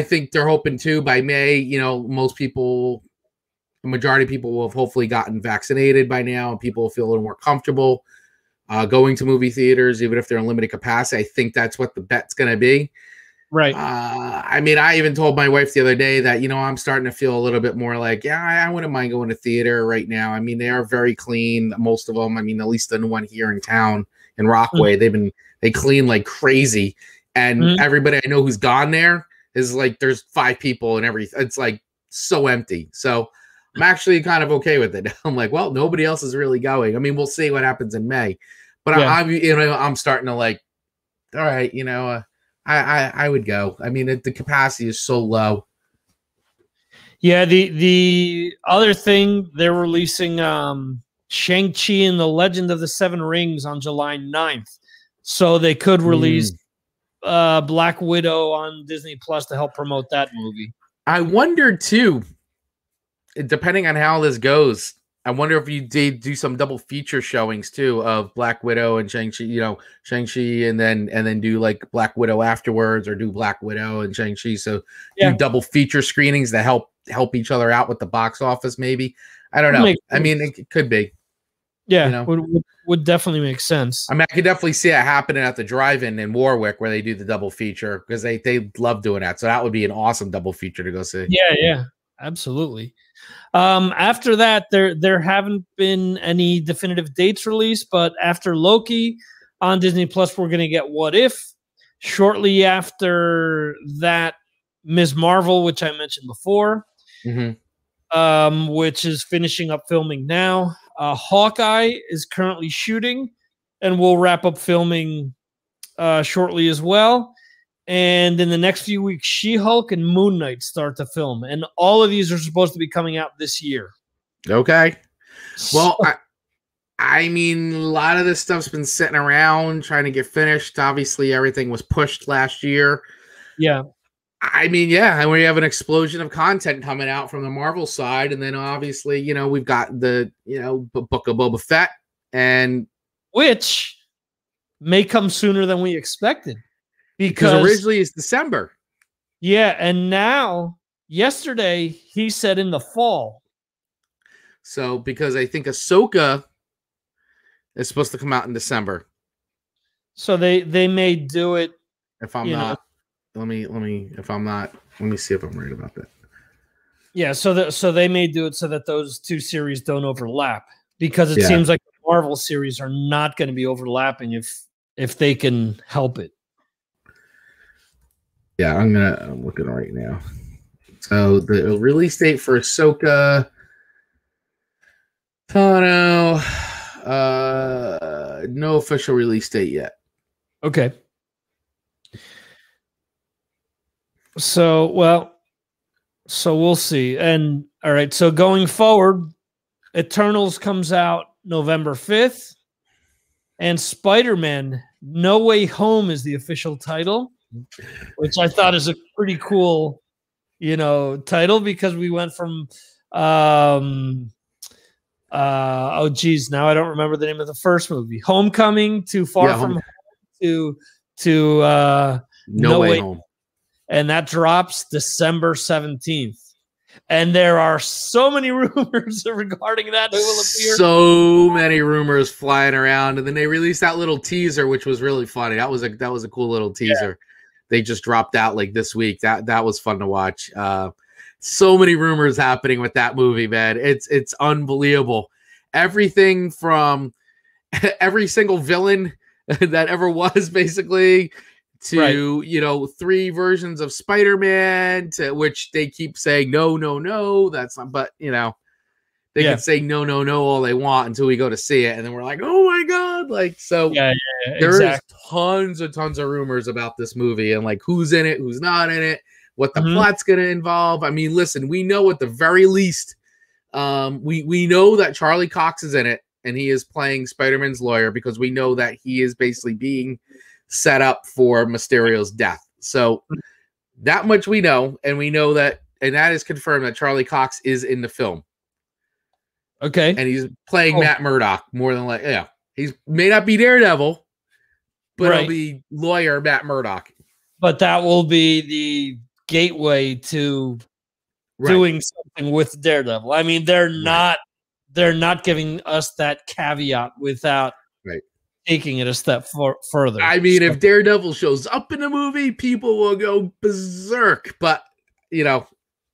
think they're hoping too by May, most people, the majority of people will have hopefully gotten vaccinated by now, and people will feel a little more comfortable going to movie theaters, even if they're in limited capacity. I think that's what the bet's going to be. Right. I mean, I even told my wife the other day that, I'm starting to feel a little bit more like, yeah, I wouldn't mind going to theater right now. I mean, they are very clean, most of them. I mean, at least the one here in town in Rockaway, they clean like crazy. And everybody I know who's gone there is like, there's 5 people and everything. It's like so empty. So I'm actually kind of okay with it. I'm like, well, nobody else is really going. I mean, we'll see what happens in May. But I'm starting to like, all right, I would go. I mean, the capacity is so low. Yeah, the other thing, they're releasing Shang-Chi and the Legend of the Seven Rings on July 9th. So they could release Black Widow on Disney Plus to help promote that movie. I wonder too, depending on how this goes, I wonder if you did do some double feature showings too of Black Widow and Shang-Chi, Shang-Chi and then do like Black Widow afterwards, or do Black Widow and Shang-Chi. So do double feature screenings to help each other out with the box office, maybe. I don't know. I mean, it could be. Yeah, would definitely make sense. I mean, I could definitely see it happening at the drive-in in Warwick where they do the double feature, because they love doing that. So that would be an awesome double feature to go see. Yeah, absolutely. After that, there haven't been any definitive dates released, but after Loki on Disney Plus, we're going to get What If. Shortly after that, Ms. Marvel, which I mentioned before, which is finishing up filming now. Hawkeye is currently shooting and will wrap up filming shortly as well. And in the next few weeks, She-Hulk and Moon Knight start to film. And all of these are supposed to be coming out this year. Okay. Well, I mean, a lot of this stuff's been sitting around trying to get finished. Obviously, everything was pushed last year. Yeah. I mean, yeah, and we have an explosion of content coming out from the Marvel side. And then obviously, we've got the, Book of Boba Fett, and which may come sooner than we expected. Because originally it's December. Yeah, and now, yesterday, he said in the fall. So, because I think Ahsoka is supposed to come out in December. So they may do it. If I'm not, let me see if I'm right about that. Yeah, so they may do it so that those two series don't overlap, because it seems like the Marvel series are not going to be overlapping if they can help it. Yeah, I'm looking right now. So the release date for Ahsoka, Tano, no official release date yet. Okay. So we'll see. And all right, so going forward, Eternals comes out November 5th, and Spider-Man No Way Home is the official title, which I thought is a pretty cool, title, because we went from now I don't remember the name of the first movie. Homecoming to Far From Home to No Way Home. And that drops December 17th. And there are so many rumors regarding that who will appear. So many rumors flying around, and then they released that little teaser, which was really funny. That was a cool little teaser. Yeah. They just dropped out like this week. That was fun to watch. So many rumors happening with that movie, man. It's unbelievable. Everything from every single villain that ever was, basically, to 3 versions of Spider-Man, to which they keep saying no, that's not. But they can say no all they want until we go to see it, and then we're like, oh my god, like, so. There's tons of rumors about this movie, and like who's in it, who's not in it, what the plot's going to involve. I mean, listen, we know at the very least, we know that Charlie Cox is in it, and he is playing Spider-Man's lawyer, because we know that he is basically being set up for Mysterio's death. So that much we know, and we know that, and that is confirmed, that Charlie Cox is in the film. Okay. And he's playing Matt Murdock, more than he may not be Daredevil, but it'll be lawyer Matt Murdock. But that will be the gateway to doing something with Daredevil. I mean, they're not giving us that caveat without taking it a step further. I mean, if Daredevil shows up in a movie, people will go berserk. But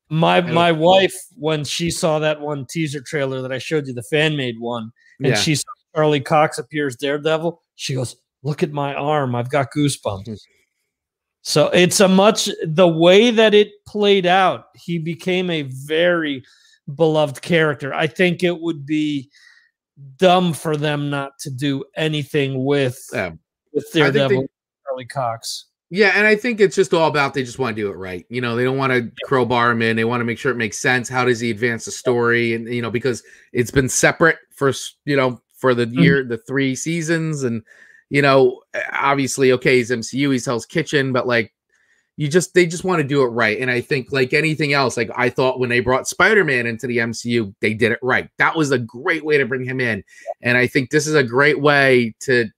my wife, when she saw that one teaser trailer that I showed you, the fan-made one, and she saw Charlie Cox appears Daredevil, she goes, "Look at my arm. I've got goosebumps." So it's the way that it played out, he became a very beloved character. I think it would be dumb for them not to do anything with Daredevil, Charlie Cox. Yeah, and I think it's just all about they just want to do it right. You know, they don't want to crowbar him in. They want to make sure it makes sense. How does he advance the story? And you know, because it's been separate for for the year, the 3 seasons, and you know, obviously, okay, he's MCU, he's Hell's Kitchen, but like they just want to do it right. And I think like anything else, like I thought when they brought Spider-Man into the MCU, they did it right. That was a great way to bring him in, and I think this is a great way to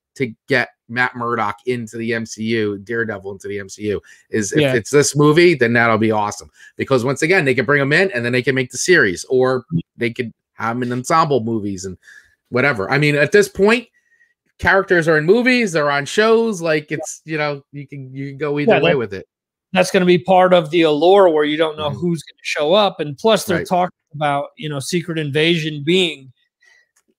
get Matt Murdock into the MCU, Daredevil into the MCU. If it's this movie, then that'll be awesome. Because once again, they can bring him in and then they can make the series, or they could have him in ensemble movies and whatever. I mean, at this point, characters are in movies, they're on shows. Like it's, you know, you can go either way with it. That's going to be part of the allure where you don't know who's going to show up. And plus they're talking about, you know, Secret Invasion being,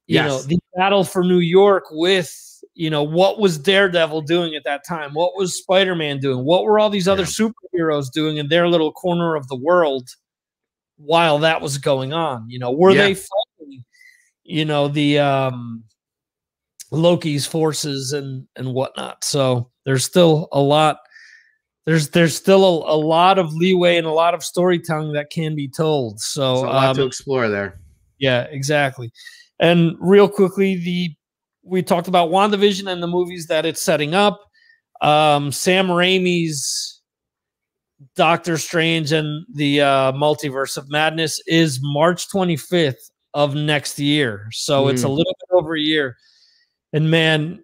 you know, the battle for New York with, you know, what was Daredevil doing at that time? What was Spider-Man doing? What were all these other superheroes doing in their little corner of the world while that was going on? You know, were they fighting, you know, the Loki's forces and whatnot? So there's still a lot. There's still a lot of leeway and a lot of storytelling that can be told. So there's a lot to explore there. Yeah, exactly. And real quickly, we talked about WandaVision and the movies that it's setting up. Sam Raimi's Doctor Strange and the Multiverse of Madness is March 25th of next year. So it's a little bit over a year. And man,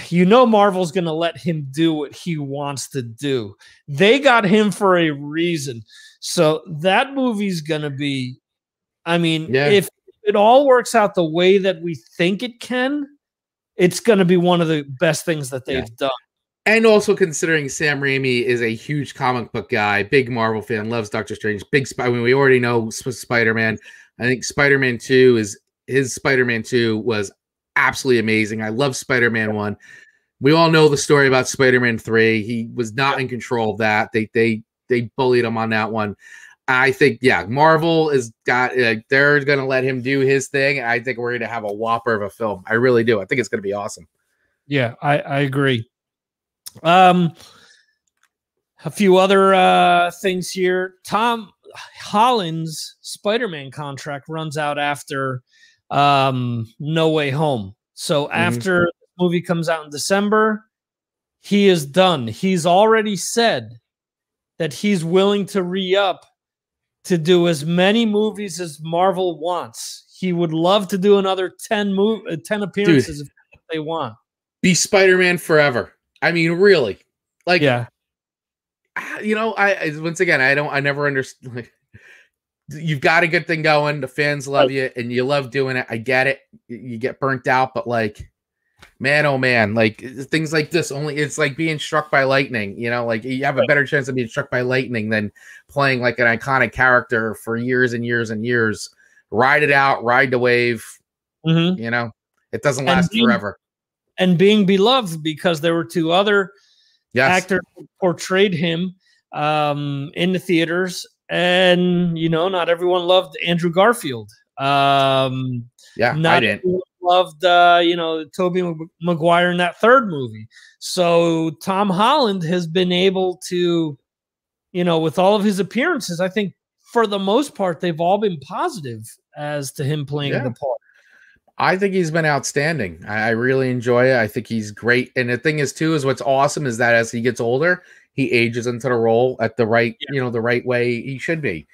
you know Marvel's going to let him do what he wants to do. They got him for a reason. So that movie's going to be, I mean, if it all works out the way that we think it can, it's going to be one of the best things that they've done. And also considering Sam Raimi is a huge comic book guy, big Marvel fan, loves Doctor Strange, I mean, we already know Spider-Man. I think Spider-Man 2 Spider-Man 2 was absolutely amazing. I love Spider-Man 1. We all know the story about Spider-Man 3. He was not in control of that. They bullied him on that one. I think, Marvel is they're going to let him do his thing. I think we're going to have a whopper of a film. I really do. I think it's going to be awesome. Yeah, I agree. A few other things here. Tom Holland's Spider-Man contract runs out after No Way Home. So after the movie comes out in December, he is done. He's already said that he's willing to re-up to do as many movies as Marvel wants. He would love to do another 10 appearances if they want. Be Spider-Man forever. I mean, really. Like, you know, I never understood. Like, you've got a good thing going. The fans love you and you love doing it. I get it. You get burnt out, but like, man, oh man, like things like this it's like being struck by lightning, you know, like you have a better chance of being struck by lightning than playing like an iconic character for years and years and years. Ride it out, ride the wave. You know, it doesn't last forever. And being beloved, because there were 2 other actors who portrayed him in the theaters. And, you know, not everyone loved Andrew Garfield. I didn't. Loved, you know, Tobey Maguire in that 3rd movie. So Tom Holland has been able to, you know, with all of his appearances, I think for the most part, they've all been positive as to him playing the part. I think he's been outstanding. I really enjoy it. I think he's great. And the thing is, too, is what's awesome is that as he gets older, he ages into the role at the right, you know, the right way he should be.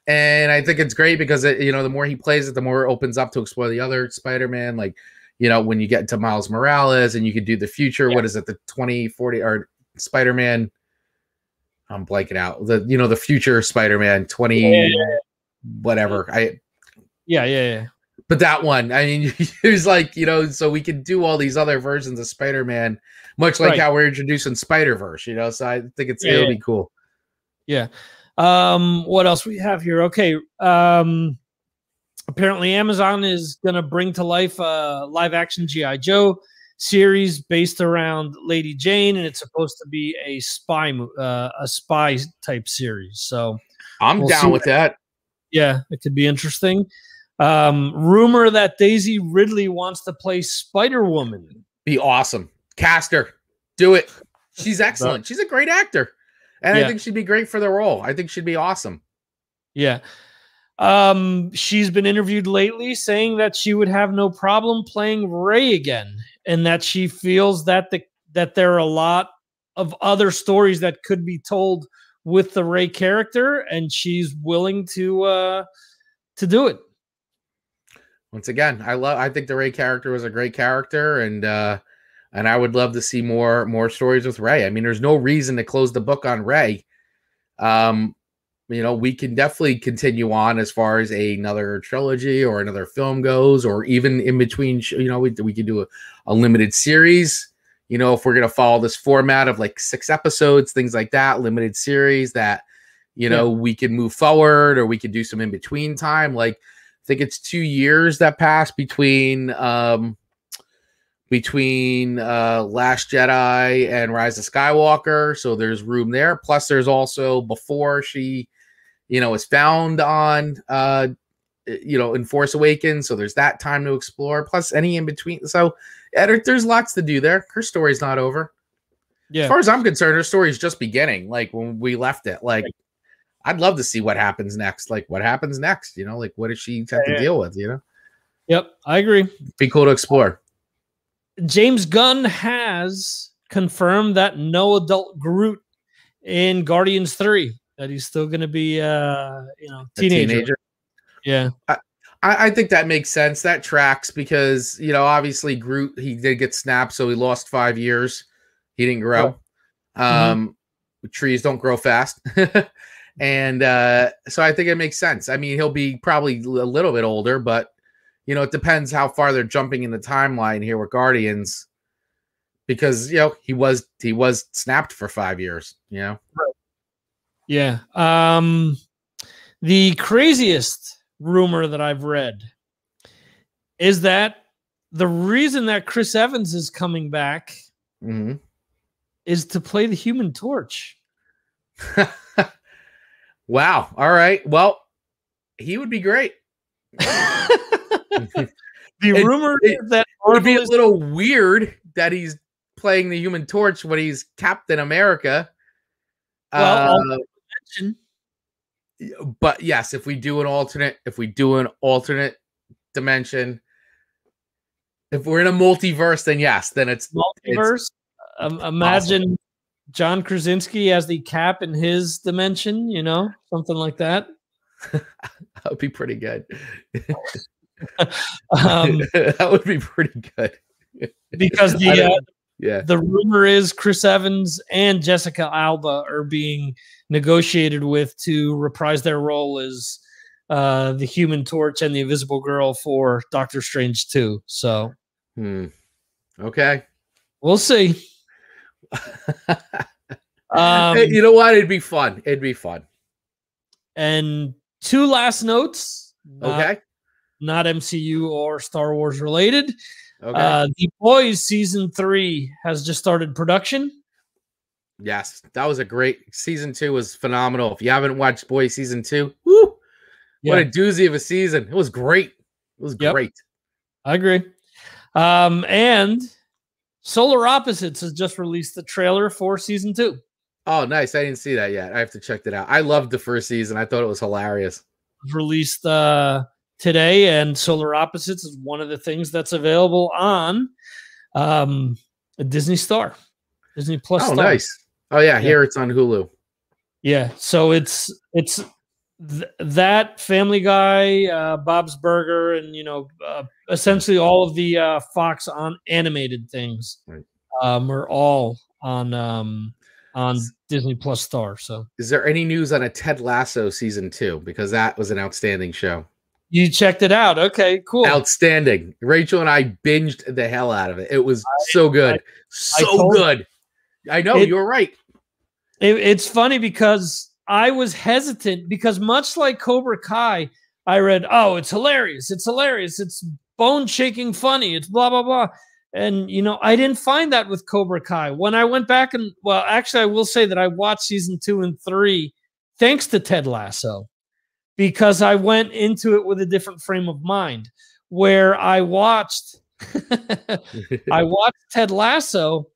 And I think it's great because, you know, the more he plays it, the more it opens up to explore the other Spider-Man. Like, you know, when you get into Miles Morales and you could do the future, what is it, the 2040 or Spider-Man? I'm blanking out. The future Spider-Man 20 whatever. But that one, I mean, it was like, you know, so we could do all these other versions of Spider-Man, much like how we're introducing Spider-Verse, you know, so I think it'll be cool. Yeah. What else we have here? Okay. Apparently Amazon is going to bring to life a live action G.I. Joe series based around Lady Jane, and it's supposed to be a spy type series. So I'm down with that. Yeah, it could be interesting. Rumor that Daisy Ridley wants to play Spider-Woman. Be awesome. Cast her. Do it. She's excellent. She's a great actor. And Yeah. I think she'd be great for the role. I think she'd be awesome. Yeah. She's been interviewed lately saying that she would have no problem playing Rey again, and that she feels that that there are a lot of other stories that could be told with the Rey character, and she's willing to do it. Once again, I think the Rey character was a great character, and I would love to see more stories with Rey. I mean, there's no reason to close the book on Rey. We can definitely continue on as far as another trilogy or another film goes, or even in between. We could do a limited series. If we're gonna follow this format of like 6 episodes, things like that, limited series that we can move forward, or we could do some in between time. Like, I think it's 2 years that passed between Last Jedi and Rise of Skywalker, so there's room there. Plus, there's also before she, is found on, in Force Awakens, so there's that time to explore. Plus, any in between. So, there's lots to do there. Her story's not over. Yeah. As far as I'm concerned, her story's just beginning. Like when we left it, like I'd love to see what happens next. Like what happens next? Like what does she have to deal with? Yep, I agree. Be cool to explore. James Gunn has confirmed that no adult Groot in Guardians 3. That he's still going to be, teenager. Yeah. I think that makes sense. That tracks because, obviously Groot, he did get snapped, so he lost 5 years. He didn't grow. Trees don't grow fast. And so I think it makes sense. I mean, he'll be probably a little bit older, but, it depends how far they're jumping in the timeline here with Guardians. Because, he was snapped for 5 years, Right. Yeah. The craziest rumor that I've read is that the reason that Chris Evans is coming back is to play the Human Torch. Wow. All right. Well, he would be great. The rumor is that it would be a little weird that he's playing the Human Torch when he's Captain America. Well, but yes, if we do an alternate dimension, if we're in a multiverse, then yes, then it's multiverse. Imagine awesome. John Krasinski as the Cap in his dimension, something like that. That would be pretty good. That would be pretty good. Because the rumor is Chris Evans and Jessica Alba are being negotiated with to reprise their role as the Human Torch and the Invisible Girl for Doctor Strange 2. So, okay, we'll see. You know what? It'd be fun. And 2 last notes. Okay. Not MCU or Star Wars related. Okay. The Boys season 3 has just started production. Yes, that was a great season 2 was phenomenal. If you haven't watched Boys season 2, woo, what a doozy of a season. It was great. It was great. I agree. And Solar Opposites has just released the trailer for season 2. Oh, nice. I didn't see that yet. I have to check that out. I loved the first season. I thought it was hilarious. Released today, and Solar Opposites is one of the things that's available on a Disney Star, Disney Plus. Oh, Star. Nice. Oh yeah, here it's on Hulu. Yeah, so it's that Family Guy, Bob's Burger, and essentially all of the Fox on animated things are all on Disney Plus Star. So, is there any news on a Ted Lasso season 2? Because that was an outstanding show. You checked it out. Okay, cool. Outstanding. Rachel and I binged the hell out of it. It was so good. So good. I know, you're right. It's funny because I was hesitant because much like Cobra Kai, I read, oh, it's hilarious. It's hilarious. It's bone-shaking funny. It's blah, blah, blah. And, I didn't find that with Cobra Kai. When I went back actually, I will say that I watched season 2 and 3 thanks to Ted Lasso, because I went into it with a different frame of mind, where I watched Ted Lasso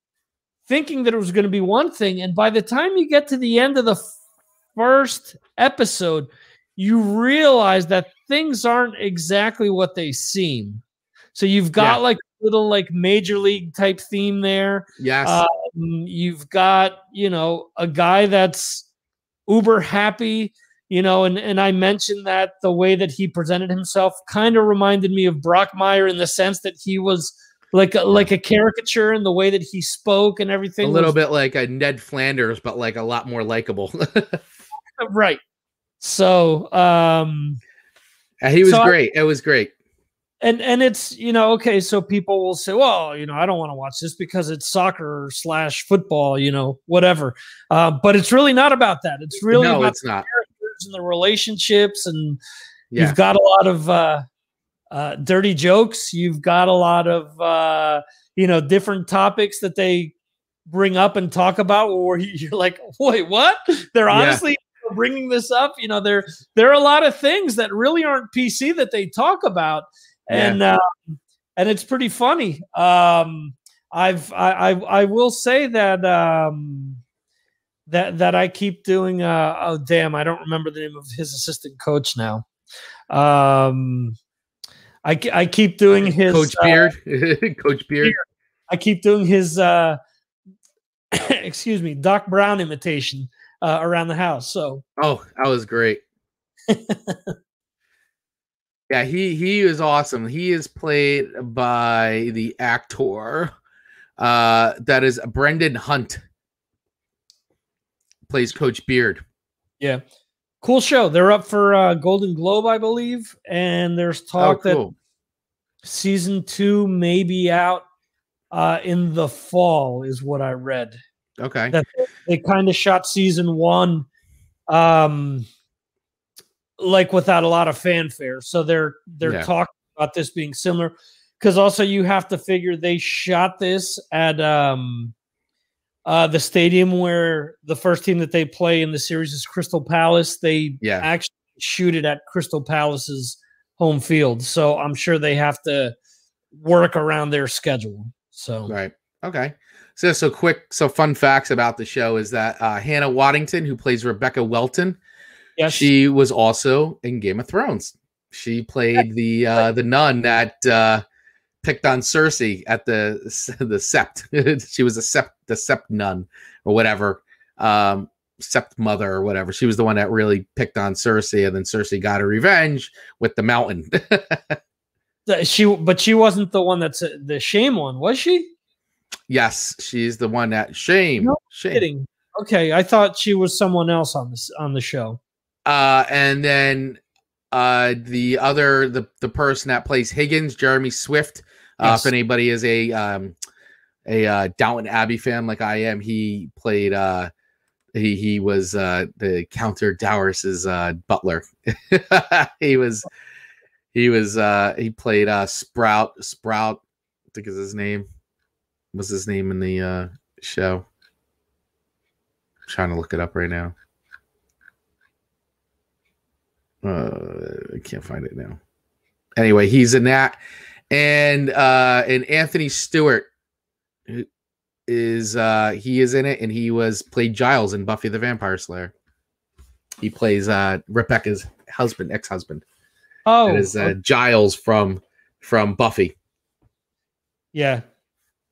thinking that it was going to be one thing. And by the time you get to the end of the first episode, you realize that things aren't exactly what they seem. So you've got like a little like major league type theme there. Yes. You've got, you know, a guy that's uber happy, you know, and I mentioned that the way that he presented himself kind of reminded me of Brockmire in the sense that he was like a caricature in the way that he spoke and everything. A little bit like a Ned Flanders, but like a lot more likable. Right. So he was great. It was great. And it's, you know, okay, so people will say, well, you know, I don't want to watch this because it's soccer / football, you know, whatever. But it's really not about that. It's really about it's not. Characters and the relationships, and you've got a lot of dirty jokes. You've got a lot of you know, different topics that they bring up and talk about where you're like, wait, what? They're honestly bringing this up. You know, there are a lot of things that really aren't PC that they talk about. And it's pretty funny. I will say that that I keep doing. Oh damn, I don't remember the name of his assistant coach now. I keep doing his Coach Beard. Coach Beard. I keep doing his excuse me, Doc Brown imitation around the house. So that was great. Yeah, he is awesome. He is played by the actor that is Brendan Hunt. Plays Coach Beard. Yeah. Cool show. They're up for Golden Globe, I believe, and there's talk that season 2 may be out in the fall is what I read. Okay. That they kind of shot season 1 like without a lot of fanfare. So they're talking about this being similar, because also you have to figure they shot this at the stadium where the first team that they play in the series is Crystal Palace. They actually shoot it at Crystal Palace's home field. So I'm sure they have to work around their schedule. So right. Okay. So fun facts about the show is that Hannah Waddington, who plays Rebecca Welton, she was also in Game of Thrones. She played the nun that picked on Cersei at the Sept. She was the Sept nun or whatever, Sept mother or whatever. She was the one that really picked on Cersei, and then Cersei got her revenge with the mountain. But she wasn't the one that's the shame one, was she? Yes, she's the one that shame. No shame. Kidding. Okay, I thought she was someone else on the show. And then the person that plays Higgins, Jeremy Swift. If anybody is a Downton Abbey fan like I am, he played he was the Counter Dowars's butler. he played Sprout, I think is his name. What's his name in the show? I'm trying to look it up right now. I can't find it now. Anyway, he's in that, and Anthony Stewart is he is in it, and he played Giles in Buffy the Vampire Slayer. He plays Rebecca's ex-husband. Oh, it is Giles from Buffy. Yeah.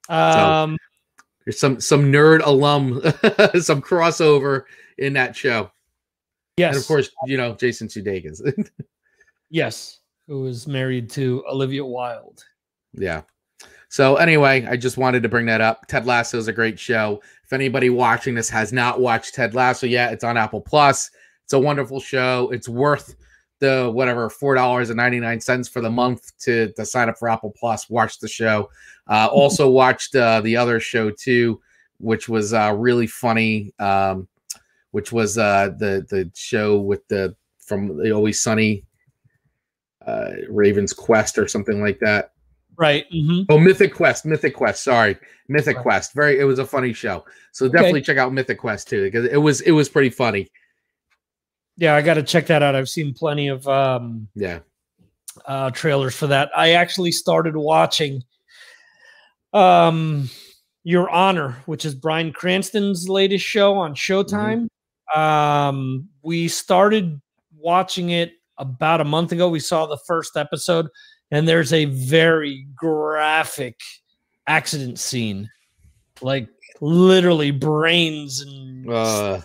So there's some nerd alum, some crossover in that show. Yes. And of course, Jason Sudeikis. Yes. Who is married to Olivia Wilde. Yeah. So anyway, I just wanted to bring that up. Ted Lasso is a great show. If anybody watching this has not watched Ted Lasso yet, it's on Apple Plus. It's a wonderful show. It's worth the $4.99 for the month to sign up for Apple Plus. Watch the show. Also watched the other show too, which was really funny. Which was the show from the Always Sunny Raven's Quest or something like that. Right. Mm-hmm. Oh, Mythic Quest. Sorry. Mythic Quest. It was a funny show. So definitely check out Mythic Quest too, because it was pretty funny. Yeah, I got to check that out. I've seen plenty of trailers for that. I actually started watching Your Honor, which is Bryan Cranston's latest show on Showtime. We started watching it about a month ago. We saw the first episode, and there's a very graphic accident scene, like literally brains. And my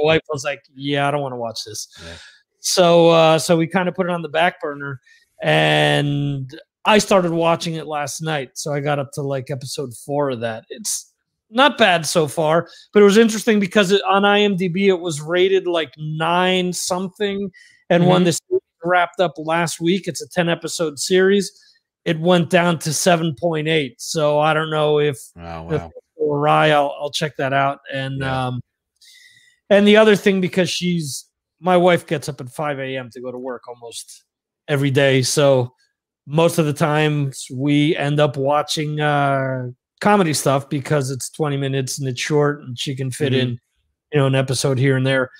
wife was like, "Yeah, I don't want to watch this." Yeah. So we kind of put it on the back burner, and I started watching it last night. So I got up to like episode 4 of that. It's not bad so far, but it was interesting because on IMDb it was rated like 9 something, and when this wrapped up last week, it's a 10-episode series, it went down to 7.8. So I don't know if awry. I'll check that out. And and the other thing, because my wife gets up at 5 a.m. to go to work almost every day, so most of the times we end up watching comedy stuff because it's 20 minutes and it's short, and she can fit in, an episode here and there.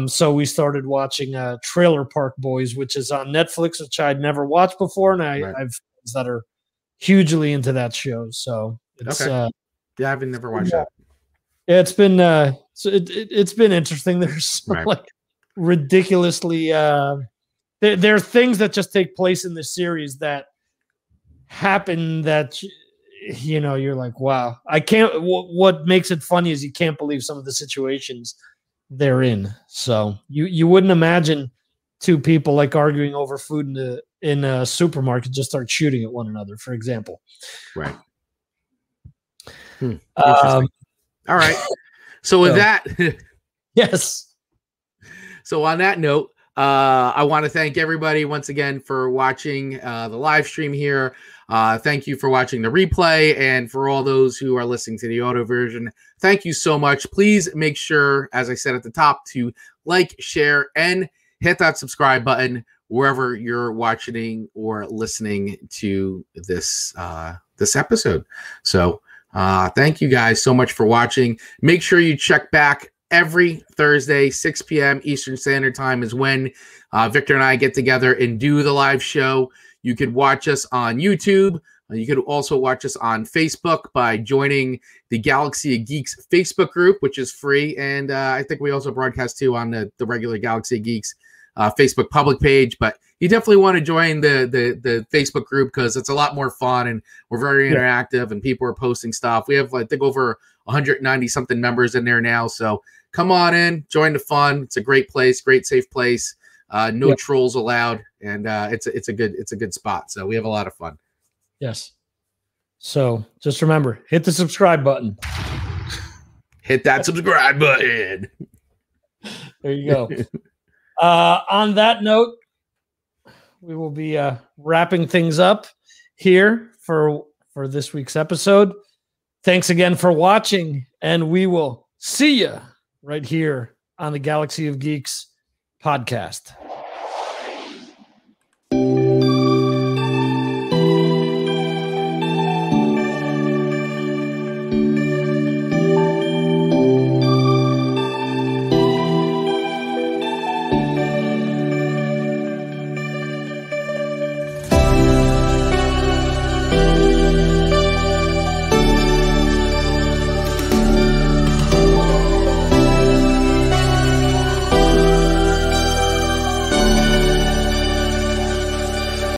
So we started watching Trailer Park Boys, which is on Netflix, which I'd never watched before, and I've friends that are hugely into that show. So it's I've never watched that. Yeah, it's been it's been interesting. There's some, like ridiculously. There are things that just take place in this series that happen that, you're like, wow, I can't. What makes it funny is you can't believe some of the situations they're in. So you wouldn't imagine 2 people like arguing over food in a supermarket just start shooting at one another, for example. Right. All right. So with that, yes. So on that note, I want to thank everybody once again for watching the live stream here. Thank you for watching the replay, and for all those who are listening to the audio version, thank you so much. Please make sure, as I said at the top, to like, share, and hit that subscribe button wherever you're watching or listening to this this episode. So thank you guys so much for watching. Make sure you check back. Every Thursday, 6 p.m. Eastern Standard Time is when Victor and I get together and do the live show. You could watch us on YouTube. You could also watch us on Facebook by joining the Galaxy of Geeks Facebook group, which is free. And I think we also broadcast too on the regular Galaxy of Geeks Facebook public page. But you definitely want to join the Facebook group because it's a lot more fun and we're very interactive and people are posting stuff. We have, I think, over 190 something members in there now. So come on in, join the fun. It's a great place, great safe place. No trolls allowed, and it's a good spot. So we have a lot of fun. Yes. So just remember, hit the subscribe button. Hit that subscribe button. There you go. On that note, we will be wrapping things up here for this week's episode. Thanks again for watching, and we will see you right here on the Galaxy of Geeks podcast.